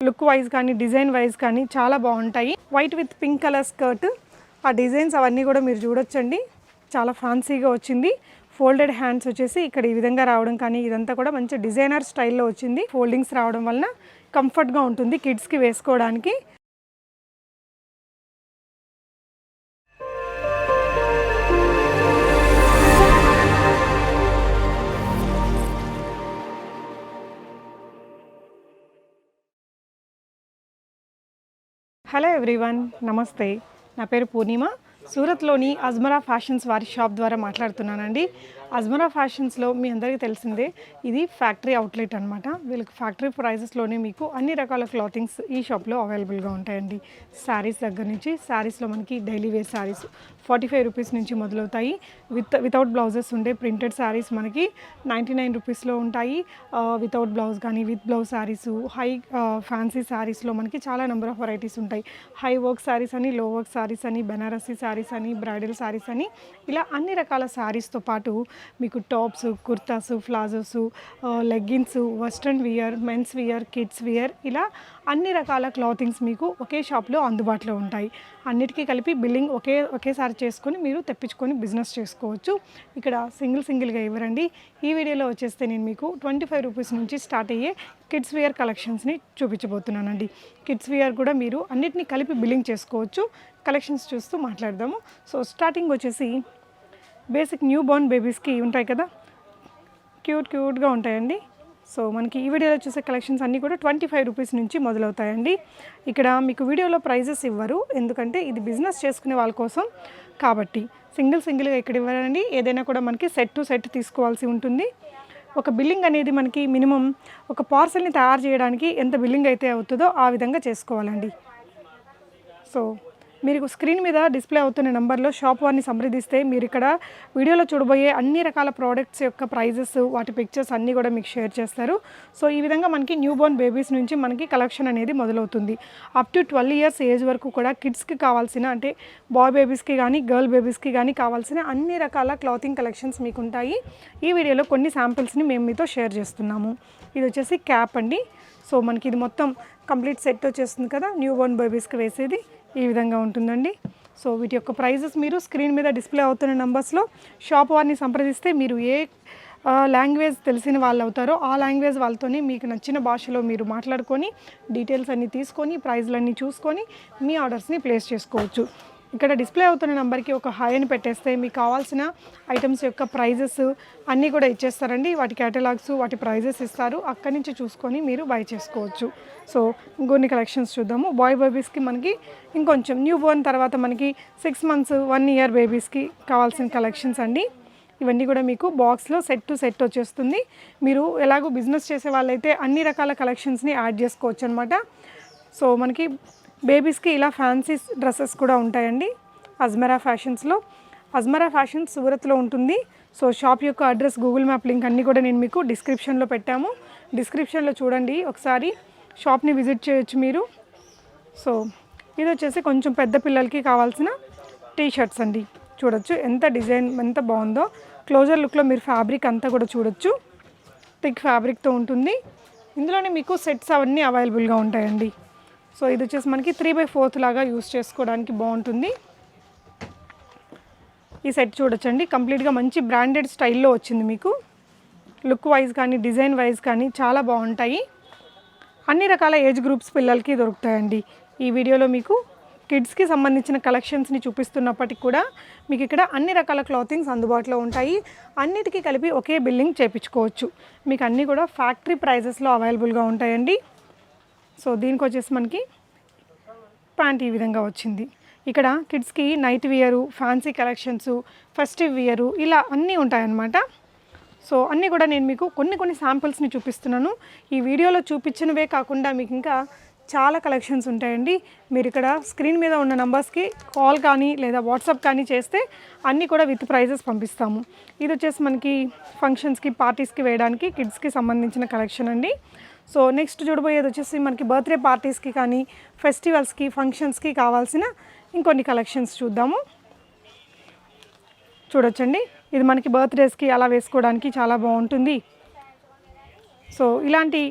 Look wise కానీ design wise కానీ చాలా బాగుంటాయి. White with pink colour skirt, ఆ డిజైన్స్ అవన్నీ కూడా మీరు చూడొచ్చండి. చాలా ఫ్యాన్సీగా వచ్చింది. ఫోల్డెడ్ హ్యాండ్స్ వచ్చేసి ఇక్కడ ఈ విధంగా రావడం కానీ ఇదంతా కూడా మంచి డిజైనర్ స్టైల్లో వచ్చింది. ఫోల్డింగ్స్ రావడం వలన కంఫర్ట్గా ఉంటుంది కిడ్స్కి వేసుకోవడానికి. హలో ఎవ్రీవన్, నమస్తే. నా పేరు పూర్ణిమ. సూరత్లోని అజ్మరా ఫ్యాషన్స్ వారి షాప్ ద్వారా మాట్లాడుతున్నానండి. అజ్మరా ఫ్యాషన్స్లో మీ అందరికీ తెలిసిందే, ఇది ఫ్యాక్టరీ అవుట్లెట్ అనమాట. వీళ్ళకి ఫ్యాక్టరీ ప్రైజెస్లోనే మీకు అన్ని రకాల క్లాతింగ్స్ ఈ షాప్లో అవైలబుల్గా ఉంటాయండి. శారీస్ దగ్గర నుంచి, శారీస్లో మనకి డైలీ వేర్ శారీస్ 45 రూపీస్ నుంచి మొదలవుతాయి. వితౌట్ బ్లౌజెస్ ఉండే ప్రింటెడ్ శారీస్ మనకి 99 రూపీస్లో ఉంటాయి. వితౌట్ బ్లౌజ్ కానీ with blouse saris, high fancy శారీస్లో మనకి చాలా నెంబర్ ఆఫ్ వెరైటీస్ ఉంటాయి. హై వర్క్ శారీస్ అని, లో వర్క్ శారీస్ అని, బెనారసీ శారీస్ అని, బ్రైడల్ శారీస్ అని, ఇలా అన్ని రకాల శారీస్తో పాటు మీకు tops, kurtas, palazzos, leggings, western wear, men's wear, kids wear, ఇలా అన్ని రకాల క్లాతింగ్స్ మీకు ఒకే షాప్లో అందుబాటులో ఉంటాయి. అన్నిటికీ కలిపి బిల్లింగ్ ఒకేసారి చేసుకొని మీరు తెప్పించుకొని బిజినెస్ చేసుకోవచ్చు. ఇక్కడ సింగిల్గా ఇవ్వరండి. ఈ వీడియోలో వచ్చేస్తే నేను మీకు 25 రూపీస్ నుంచి స్టార్ట్ అయ్యే కిడ్స్ వియర్ కలెక్షన్స్ని చూపించబోతున్నానండి. కిడ్స్ వియర్ కూడా మీరు అన్నిటినీ కలిపి బిల్లింగ్ చేసుకోవచ్చు. కలెక్షన్స్ చూస్తూ మాట్లాడదాము. సో స్టార్టింగ్ వచ్చేసి బేసిక్ న్యూ బోర్న్ బేబీస్కి ఉంటాయి కదా, క్యూట్గా ఉంటాయండి. సో మనకి ఈ వీడియోలో చూసే కలెక్షన్స్ అన్నీ కూడా 25 రూపీస్ నుంచి మొదలవుతాయండి. ఇక్కడ మీకు వీడియోలో ప్రైజెస్ ఇవ్వరు, ఎందుకంటే ఇది బిజినెస్ చేసుకునే వాళ్ళ కోసం కాబట్టి. సింగిల్గా ఇక్కడ ఇవ్వరండి. ఏదైనా కూడా మనకి సెట్ టు సెట్ తీసుకోవాల్సి ఉంటుంది. ఒక బిల్లింగ్ అనేది మనకి మినిమం ఒక పార్సల్ని తయారు చేయడానికి ఎంత బిల్లింగ్ అయితే అవుతుందో ఆ విధంగా చేసుకోవాలండి. సో మీరు స్క్రీన్ మీద డిస్ప్లే అవుతున్న నెంబర్లో షాప్ వారిని సంప్రదిస్తే మీరు ఇక్కడ వీడియోలో చూడబోయే అన్ని రకాల ప్రోడక్ట్స్ యొక్క ప్రైజెస్, వాటి పిక్చర్స్ అన్నీ కూడా మీకు షేర్ చేస్తారు. సో ఈ విధంగా మనకి న్యూ బోర్న్ బేబీస్ నుంచి మనకి కలెక్షన్ అనేది మొదలవుతుంది. అప్ టు 12 ఇయర్స్ ఏజ్ వరకు కూడా కిడ్స్కి కావాల్సిన, అంటే బాయ్ బేబీస్కి కానీ గర్ల్ బేబీస్కి కానీ కావాల్సిన అన్ని రకాల క్లాతింగ్ కలెక్షన్స్ మీకు ఉంటాయి. ఈ వీడియోలో కొన్ని శాంపిల్స్ని మేము మీతో షేర్ చేస్తున్నాము. ఇది వచ్చేసి క్యాప్ అండి. సో మనకి ఇది మొత్తం కంప్లీట్ సెట్ వచ్చేస్తుంది కదా, న్యూ బోర్న్ బేబీస్కి వేసేది ఈ విధంగా ఉంటుందండి. సో వీటి యొక్క ప్రైజెస్ మీరు స్క్రీన్ మీద డిస్ప్లే అవుతున్న నెంబర్స్లో షాప్ వారిని సంప్రదిస్తే మీరు ఏ లాంగ్వేజ్ తెలిసిన వాళ్ళు అవుతారో ఆ లాంగ్వేజ్ వాళ్ళతోనే మీకు నచ్చిన భాషలో మీరు మాట్లాడుకొని డీటెయిల్స్ అన్నీ తీసుకొని ప్రైజ్లన్నీ చూసుకొని మీ ఆర్డర్స్ని ప్లేస్ చేసుకోవచ్చు. ఇక్కడ డిస్ప్లే అవుతున్న నెంబర్కి ఒక హాయ్ అని పెట్టేస్తే మీకు కావాల్సిన ఐటమ్స్ యొక్క ప్రైజెస్ అన్నీ కూడా ఇచ్చేస్తారండి. వాటి కేటలాగ్స్, వాటి ప్రైజెస్ ఇస్తారు. అక్కడి నుంచి చూసుకొని మీరు బై చేసుకోవచ్చు. సో ఇంకొన్ని కలెక్షన్స్ చూద్దాము. బాయ్ బేబీస్కి మనకి ఇంకొంచెం న్యూ బోర్న్ తర్వాత మనకి 6 మంత్స్ 1 ఇయర్ బేబీస్కి కావాల్సిన కలెక్షన్స్ అండి. ఇవన్నీ కూడా మీకు బాక్స్లో సెట్ టు సెట్ వచ్చేస్తుంది. మీరు ఎలాగో బిజినెస్ చేసే వాళ్ళైతే అన్ని రకాల కలెక్షన్స్ని యాడ్ చేసుకోవచ్చు అనమాట. సో మనకి బేబీస్కి ఇలా ఫ్యాన్సీ డ్రెస్సెస్ కూడా ఉంటాయండి అజ్మరా ఫ్యాషన్స్లో. అజ్మరా ఫ్యాషన్స్ సూరత్లో ఉంటుంది. సో షాప్ యొక్క అడ్రస్, గూగుల్ మ్యాప్ లింక్ అన్నీ కూడా నేను మీకు డిస్క్రిప్షన్లో పెట్టాము. డిస్క్రిప్షన్లో చూడండి, ఒకసారి షాప్ని విజిట్ చేయొచ్చు మీరు. సో ఇది వచ్చేసి కొంచెం పెద్ద పిల్లలకి కావాల్సిన టీ షర్ట్స్ అండి. చూడొచ్చు ఎంత డిజైన్ ఎంత బాగుందో. క్లోజర్ లుక్లో మీరు ఫ్యాబ్రిక్ అంతా కూడా చూడొచ్చు. థిక్ ఫ్యాబ్రిక్తో ఉంటుంది. ఇందులోనే మీకు సెట్స్ అవన్నీ అవైలబుల్గా ఉంటాయండి. సో ఇది వచ్చేసి మనకి 3/4 లాగా యూస్ చేసుకోవడానికి బాగుంటుంది. ఈ సెట్ చూడొచ్చండి, కంప్లీట్గా మంచి బ్రాండెడ్ స్టైల్లో వచ్చింది. మీకు లుక్ వైజ్ కానీ డిజైన్ వైజ్ కానీ చాలా బాగుంటాయి. అన్ని రకాల ఏజ్ గ్రూప్స్ పిల్లలకి దొరుకుతాయండి. ఈ వీడియోలో మీకు కిడ్స్కి సంబంధించిన కలెక్షన్స్ని చూపిస్తున్నప్పటికి కూడా మీకు ఇక్కడ అన్ని రకాల క్లాతింగ్స్ అందుబాటులో ఉంటాయి. అన్నిటికీ కలిపి ఒకే బిల్లింగ్ చేయించుకోవచ్చు. మీకు అన్నీ కూడా ఫ్యాక్టరీ ప్రైజెస్లో అవైలబుల్గా ఉంటాయండి. సో దీనికి వచ్చేసి మనకి ప్యాంట్ ఈ విధంగా వచ్చింది. ఇక్కడ కిడ్స్కి నైట్ వియరు, ఫ్యాన్సీ కలెక్షన్స్, ఫెస్టివ్ వియరు, ఇలా అన్నీ ఉంటాయన్నమాట. సో అన్నీ కూడా నేను మీకు కొన్ని శాంపిల్స్ని చూపిస్తున్నాను. ఈ వీడియోలో చూపించినవే కాకుండా మీకు ఇంకా చాలా కలెక్షన్స్ ఉంటాయండి. మీరు ఇక్కడ స్క్రీన్ మీద ఉన్న నంబర్స్కి కాల్ కానీ లేదా వాట్సాప్ కానీ చేస్తే అన్నీ కూడా విత్ ప్రైజెస్ పంపిస్తాము. ఇది వచ్చేసి మనకి ఫంక్షన్స్కి, పార్టీస్కి వేయడానికి కిడ్స్కి సంబంధించిన కలెక్షన్ అండి. సో నెక్స్ట్ చూడబోయేది వచ్చేసి మనకి బర్త్డే పార్టీస్కి కానీ ఫెస్టివల్స్కి, ఫంక్షన్స్కి కావాల్సిన ఇంకొన్ని కలెక్షన్స్ చూద్దాము. చూడొచ్చండి, ఇది మనకి బర్త్డేస్కి అలా వేసుకోవడానికి చాలా బాగుంటుంది. సో ఇలాంటి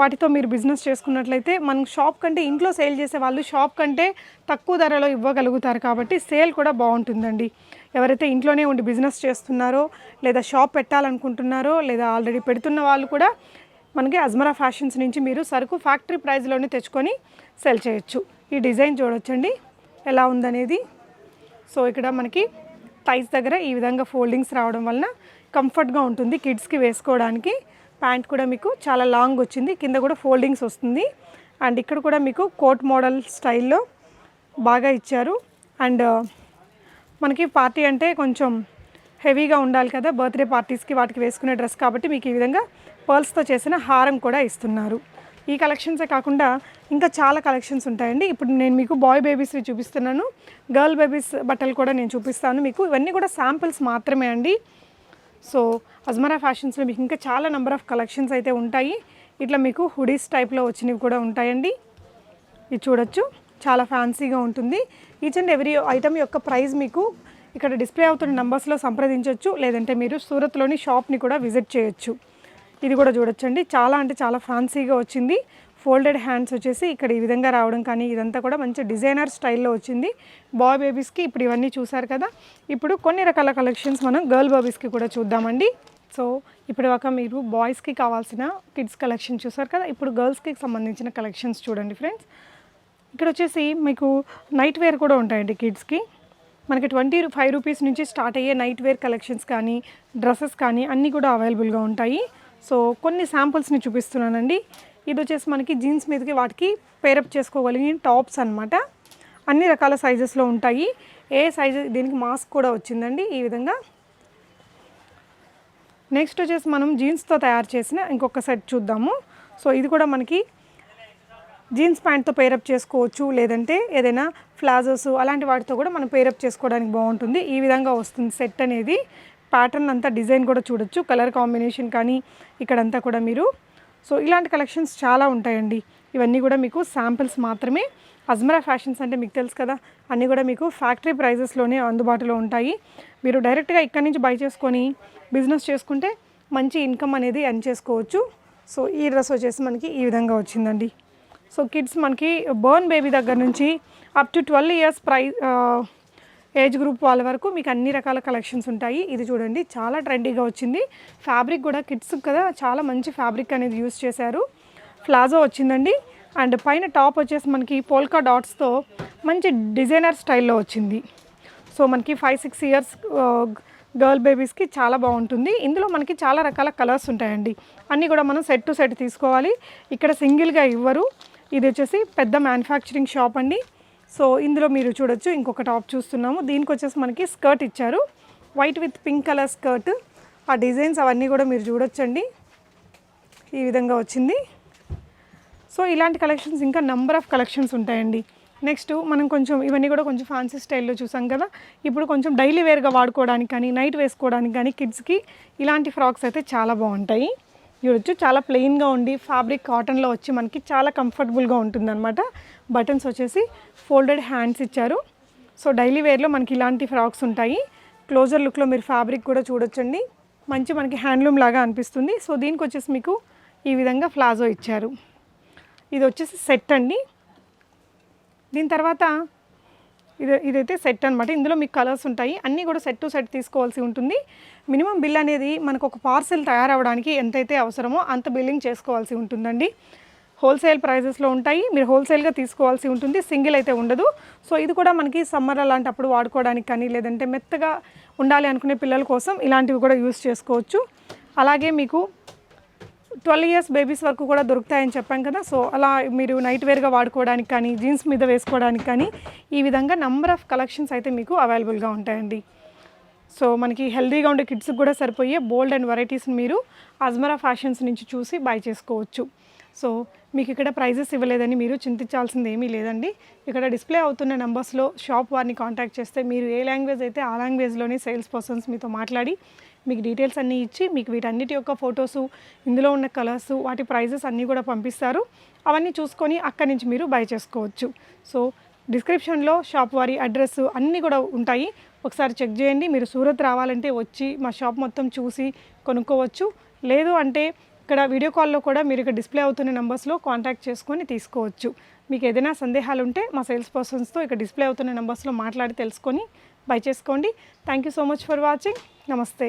వాటితో మీరు బిజినెస్ చేసుకున్నట్లయితే మన షాప్ కంటే ఇంట్లో సేల్ చేసే వాళ్ళు షాప్ కంటే తక్కువ ధరలో ఇవ్వగలుగుతారు కాబట్టి సేల్ కూడా బాగుంటుందండి. ఎవరైతే ఇంట్లోనే ఉండి బిజినెస్ చేస్తున్నారో లేదా షాప్ పెట్టాలనుకుంటున్నారో లేదా ఆల్రెడీ పెడుతున్న వాళ్ళు కూడా మనకి అజ్మరా ఫ్యాషన్స్ నుంచి మీరు సరుకు ఫ్యాక్టరీ ప్రైస్లోనే తెచ్చుకొని సెల్ చేయొచ్చు. ఈ డిజైన్ చూడొచ్చండి ఎలా ఉందనేది. సో ఇక్కడ మనకి థైస్ దగ్గర ఈ విధంగా ఫోల్డింగ్స్ రావడం వలన కంఫర్ట్గా ఉంటుంది కిడ్స్కి వేసుకోవడానికి. ప్యాంట్ కూడా మీకు చాలా లాంగ్ వచ్చింది, కింద కూడా ఫోల్డింగ్స్ వస్తుంది. అండ్ ఇక్కడ కూడా మీకు కోట్ మోడల్ స్టైల్లో బాగా ఇచ్చారు. అండ్ మనకి పార్టీ అంటే కొంచెం హెవీగా ఉండాలి కదా, బర్త్డే పార్టీస్కి వాటికి వేసుకునే డ్రెస్ కాబట్టి మీకు ఈ విధంగా పర్ల్స్తో చేసిన హారం కూడా ఇస్తున్నారు. ఈ కలెక్షన్సే కాకుండా ఇంకా చాలా కలెక్షన్స్ ఉంటాయండి. ఇప్పుడు నేను మీకు బాయ్ బేబీస్వి చూపిస్తున్నాను, గర్ల్ బేబీస్ బట్టలు కూడా నేను చూపిస్తాను మీకు. ఇవన్నీ కూడా శాంపిల్స్ మాత్రమే అండి. సో అజ్మరా ఫ్యాషన్స్లో మీకు ఇంకా చాలా నెంబర్ ఆఫ్ కలెక్షన్స్ అయితే ఉంటాయి. ఇట్లా మీకు హుడీస్ టైప్లో వచ్చినవి కూడా ఉంటాయండి. ఇది చూడొచ్చు, చాలా ఫ్యాన్సీగా ఉంటుంది. ఈచ్ అండ్ ఎవ్రీ ఐటమ్ యొక్క ప్రైస్ మీకు ఇక్కడ డిస్ప్లే అవుతున్న నెంబర్స్లో సంప్రదించవచ్చు, లేదంటే మీరు సూరత్లోని షాప్ని కూడా విజిట్ చేయొచ్చు. ఇది కూడా చూడొచ్చండి, చాలా అంటే చాలా ఫ్యాన్సీగా వచ్చింది. ఫోల్డెడ్ హ్యాండ్స్ వచ్చేసి ఇక్కడ ఈ విధంగా రావడం కానీ ఇదంతా కూడా మంచి డిజైనర్ స్టైల్లో వచ్చింది. బాయ్ బేబీస్కి ఇప్పుడు ఇవన్నీ చూసారు కదా, ఇప్పుడు కొన్ని రకాల కలెక్షన్స్ మనం గర్ల్ బేబీస్కి కూడా చూద్దామండి. సో ఇప్పుడు ఒక మీరు బాయ్స్కి కావాల్సిన కిడ్స్ కలెక్షన్ చూసారు కదా, ఇప్పుడు గర్ల్స్కి సంబంధించిన కలెక్షన్స్ చూడండి ఫ్రెండ్స్. ఇక్కడ వచ్చేసి మీకు నైట్ వేర్ కూడా ఉంటాయండి కిడ్స్కి. మనకి 25 రూపీస్ నుంచి స్టార్ట్ అయ్యే నైట్ వేర్ కలెక్షన్స్ కానీ డ్రెస్సెస్ కానీ అన్నీ కూడా అవైలబుల్గా ఉంటాయి. సో కొన్ని శాంపుల్స్ని చూపిస్తున్నానండి. ఇది వచ్చేసి మనకి జీన్స్ మీదకి వాటికి పేరప్ చేసుకోగలిగిన టాప్స్ అనమాట. అన్ని రకాల సైజెస్లో ఉంటాయి. ఏ సైజు దీనికి మాస్క్ కూడా వచ్చిందండి ఈ విధంగా. నెక్స్ట్ వచ్చేసి మనం జీన్స్తో తయారు చేసిన ఇంకొక సెట్ చూద్దాము. సో ఇది కూడా మనకి జీన్స్ ప్యాంట్తో పేరప్ చేసుకోవచ్చు, లేదంటే ఏదైనా ఫ్లాజోస్ అలాంటి వాటితో కూడా మనం పేరప్ చేసుకోవడానికి బాగుంటుంది. ఈ విధంగా వస్తుంది సెట్ అనేది. ప్యాటర్న్ అంతా డిజైన్ కూడా చూడొచ్చు, కలర్ కాంబినేషన్ కానీ ఇక్కడంతా కూడా మీరు. సో ఇలాంటి కలెక్షన్స్ చాలా ఉంటాయండి. ఇవన్నీ కూడా మీకు శాంపిల్స్ మాత్రమే. అజ్మరా ఫ్యాషన్స్ అంటే మీకు తెలుసు కదా, అన్నీ కూడా మీకు ఫ్యాక్టరీ ప్రైజెస్లోనే అందుబాటులో ఉంటాయి. మీరు డైరెక్ట్గా ఇక్కడ నుంచి బై చేసుకొని బిజినెస్ చేసుకుంటే మంచి ఇన్కమ్ అనేది ఎర్న్ చేసుకోవచ్చు. సో ఈ డ్రెస్ వచ్చేసి మనకి ఈ విధంగా వచ్చిందండి. సో కిడ్స్ మనకి బర్న్ బేబీ దగ్గర నుంచి up to 12 years age group వాళ్ళ వరకు మీకు అన్ని రకాల కలెక్షన్స్ ఉంటాయి. ఇది చూడండి, చాలా ట్రెండీగా వచ్చింది. ఫ్యాబ్రిక్ కూడా కిడ్స్ కదా చాలా మంచి ఫ్యాబ్రిక్ అనేది యూస్ చేశారు. ప్లాజో వచ్చిందండి. అండ్ పైన టాప్ వచ్చేసి మనకి పోల్కా డాట్స్తో మంచి డిజైనర్ స్టైల్లో వచ్చింది. సో మనకి 5-6 ఇయర్స్ గర్ల్ బేబీస్కి చాలా బాగుంటుంది. ఇందులో మనకి చాలా రకాల కలర్స్ ఉంటాయండి. అన్నీ కూడా మనం సెట్ టు సెట్ తీసుకోవాలి, ఇక్కడ సింగిల్గా ఇవ్వరు. ఇది వచ్చేసి పెద్ద మ్యానుఫ్యాక్చరింగ్ షాప్ అండి. సో ఇందులో మీరు చూడొచ్చు, ఇంకొక టాప్ చూస్తున్నాము. దీనికి వచ్చేసి మనకి స్కర్ట్ ఇచ్చారు, white with pink colour skirt. ఆ డిజైన్స్ అవన్నీ కూడా మీరు చూడొచ్చండి, ఈ విధంగా వచ్చింది. సో ఇలాంటి కలెక్షన్స్ ఇంకా నెంబర్ ఆఫ్ కలెక్షన్స్ ఉంటాయండి. నెక్స్ట్ మనం కొంచెం ఇవన్నీ కూడా కొంచెం ఫ్యాన్సీ స్టైల్లో చూసాం కదా, ఇప్పుడు కొంచెం డైలీ వేర్గా వాడుకోవడానికి కానీ నైట్ వేసుకోవడానికి కానీ కిడ్స్కి ఇలాంటి ఫ్రాక్స్ అయితే చాలా బాగుంటాయి. చూడొచ్చు, చాలా ప్లెయిన్గా ఉండి ఫ్యాబ్రిక్ కాటన్లో వచ్చి మనకి చాలా కంఫర్టబుల్గా ఉంటుందన్నమాట. బటన్స్ వచ్చేసి ఫోల్డెడ్ హ్యాండ్స్ ఇచ్చారు. సో డైలీ వేర్లో మనకి ఇలాంటి ఫ్రాక్స్ ఉంటాయి. క్లోజర్ లుక్లో మీరు ఫ్యాబ్రిక్ కూడా చూడొచ్చండి, మంచి మనకి హ్యాండ్లూమ్ లాగా అనిపిస్తుంది. సో దీనికి వచ్చేసి మీకు ఈ విధంగా ప్లాజో ఇచ్చారు. ఇది వచ్చేసి సెట్ అండి. దీని తర్వాత ఇదైతే సెట్ అనమాట. ఇందులో మీకు కలర్స్ ఉంటాయి, అన్నీ కూడా సెట్ టు సెట్ తీసుకోవాల్సి ఉంటుంది. మినిమం బిల్ అనేది మనకు ఒక పార్సెల్ తయారవడానికి ఎంతైతే అవసరమో అంత బిల్లింగ్ చేసుకోవాల్సి ఉంటుందండి. హోల్సేల్ ప్రైజెస్లో ఉంటాయి, మీరు హోల్సేల్గా తీసుకోవాల్సి ఉంటుంది, సింగిల్ అయితే ఉండదు. సో ఇది కూడా మనకి సమ్మర్ అలాంటప్పుడు వాడుకోవడానికి కానీ లేదంటే మెత్తగా ఉండాలి అనుకునే పిల్లల కోసం ఇలాంటివి కూడా యూస్ చేసుకోవచ్చు. అలాగే మీకు 12 ఇయర్స్ బేబీస్ వరకు కూడా దొరుకుతాయని చెప్పాం కదా. సో అలా మీరు నైట్ వేర్గా వాడుకోవడానికి కానీ జీన్స్ మీద వేసుకోవడానికి కానీ ఈ విధంగా నెంబర్ ఆఫ్ కలెక్షన్స్ అయితే మీకు అవైలబుల్గా ఉంటాయండి. సో మనకి హెల్దీగా ఉండే కిడ్స్కి కూడా సరిపోయే బోల్డ్ అండ్ వెరైటీస్ని మీరు అజ్మరా ఫ్యాషన్స్ నుంచి చూసి బై చేసుకోవచ్చు. సో మీకు ఇక్కడ ప్రైజెస్ ఇవ్వలేదని మీరు చింతించాల్సింది ఏమీ లేదండి. ఇక్కడ డిస్ప్లే అవుతున్న నెంబర్స్లో షాప్ వారిని కాంటాక్ట్ చేస్తే మీరు ఏ లాంగ్వేజ్ అయితే ఆ లాంగ్వేజ్లోనే సేల్స్ పర్సన్స్ మీతో మాట్లాడి మీకు డీటెయిల్స్ అన్నీ ఇచ్చి మీకు వీటన్నిటి యొక్క ఫొటోసు, ఇందులో ఉన్న కలర్స్, వాటి ప్రైజెస్ అన్నీ కూడా పంపిస్తారు. అవన్నీ చూసుకొని అక్కడి నుంచి మీరు బై చేసుకోవచ్చు. సో డిస్క్రిప్షన్లో షాప్ వారి అడ్రస్ అన్నీ కూడా ఉంటాయి, ఒకసారి చెక్ చేయండి. మీరు సూరత్ రావాలంటే వచ్చి మా షాప్ మొత్తం చూసి కొనుక్కోవచ్చు. లేదు అంటే ఇక్కడ వీడియో కాల్లో కూడా మీరు ఇక్కడ డిస్ప్లే అవుతున్న నెంబర్స్లో కాంటాక్ట్ చేసుకొని తీసుకోవచ్చు. మీకు ఏదైనా సందేహాలు ఉంటే మా సేల్స్ పర్సన్స్తో ఇక్కడ డిస్ప్లే అవుతున్న నెంబర్స్లో మాట్లాడి తెలుసుకొని బై చేసుకోండి. Thank you so much for watching. నమస్తే.